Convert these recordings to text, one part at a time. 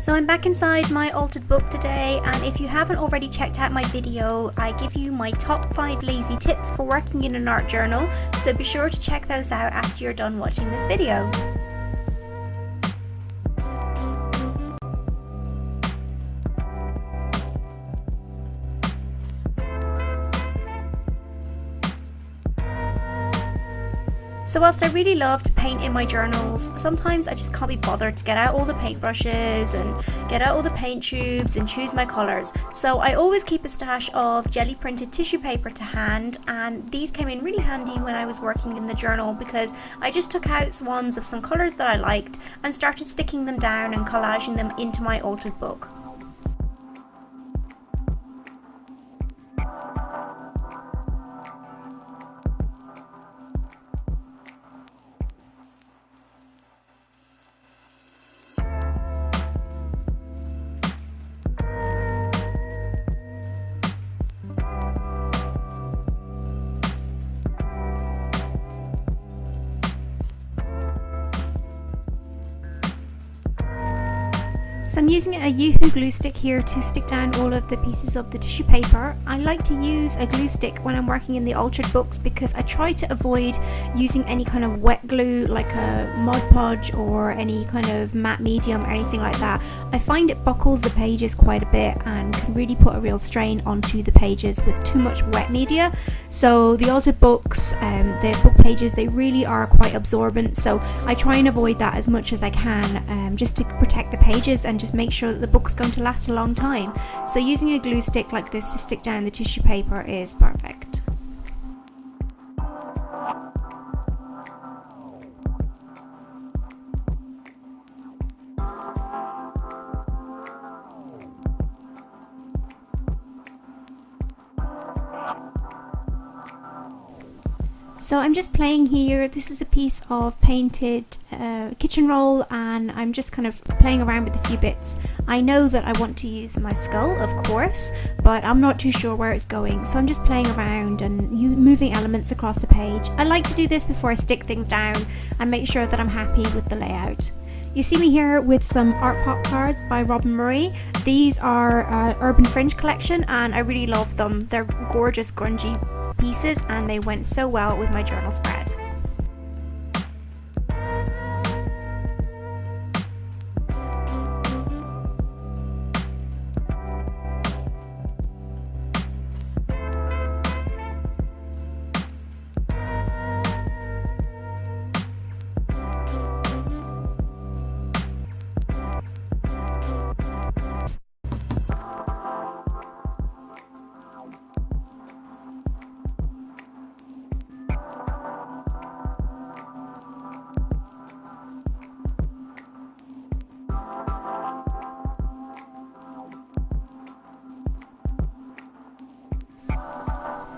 So I'm back inside my altered book today, and if you haven't already checked out my video, I give you my top 5 lazy tips for working in an art journal, so be sure to check those out after you're done watching this video. So whilst I really love to paint in my journals, sometimes I just can't be bothered to get out all the paintbrushes and get out all the paint tubes and choose my colours. So I always keep a stash of jelly printed tissue paper to hand, and these came in really handy when I was working in the journal because I just took out ones of some colours that I liked and started sticking them down and collaging them into my altered book. So I'm using a Yoo-hoo glue stick here to stick down all of the pieces of the tissue paper. I like to use a glue stick when I'm working in the altered books because I try to avoid using any kind of wet glue like a Mod Podge or any kind of matte medium or anything like that. I find it buckles the pages quite a bit and can really put a real strain onto the pages with too much wet media. So the altered books, the book pages, they really are quite absorbent, so I try and avoid that as much as I can, just to protect the pages and just make sure that the book's going to last a long time. So using a glue stick like this to stick down the tissue paper is perfect. So I'm just playing here. This is a piece of painted kitchen roll, and I'm just kind of playing around with a few bits. I know that I want to use my skull, of course, but I'm not too sure where it's going, so I'm just playing around and moving elements across the page. I like to do this before I stick things down and make sure that I'm happy with the layout. You see me here with some art pop cards by Robin Marie. These are Urban Fringe collection and I really love them. They're gorgeous grungy pieces and they went so well with my journal spread.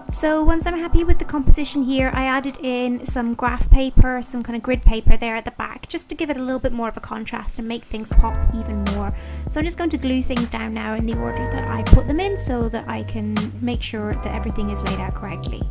So once I'm happy with the composition here, I added in some graph paper, some kind of grid paper there at the back, just to give it a little bit more of a contrast and make things pop even more. So I'm just going to glue things down now in the order that I put them in so that I can make sure that everything is laid out correctly.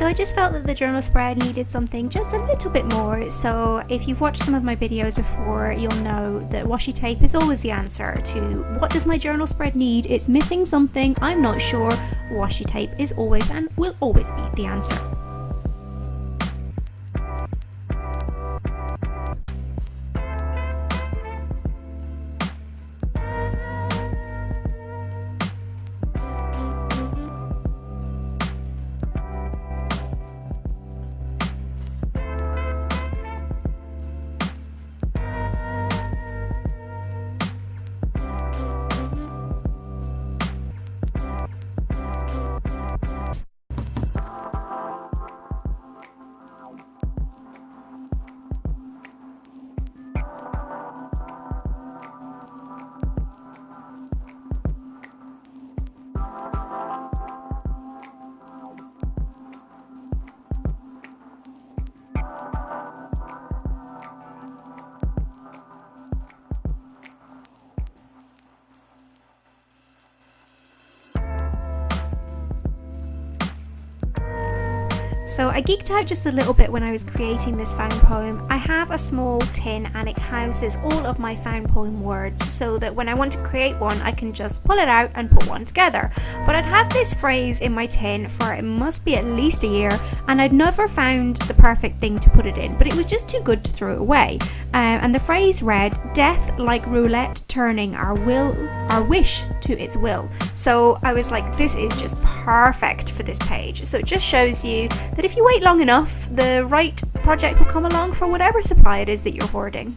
So I just felt that the journal spread needed something just a little bit more. So if you've watched some of my videos before, you'll know that washi tape is always the answer to what does my journal spread need? It's missing something, I'm not sure. Washi tape is always and will always be the answer. So I geeked out just a little bit when I was creating this found poem. I have a small tin and it houses all of my found poem words so that when I want to create one I can just pull it out and put one together. But I'd had this phrase in my tin for it must be at least a year and I'd never found the perfect thing to put it in, but it was just too good to throw it away. And the phrase read, "Death like roulette turning our wish to its will." So I was like, this is just perfect for this page. So it just shows you that if you wait long enough, the right project will come along for whatever supply it is that you're hoarding.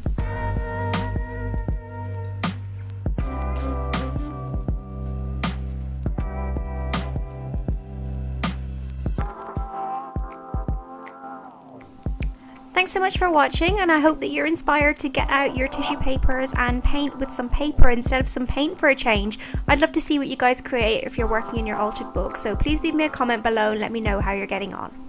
Thanks so much for watching, and I hope that you're inspired to get out your tissue papers and paint with some paper instead of some paint for a change. I'd love to see what you guys create if you're working in your altered book, so please leave me a comment below and let me know how you're getting on.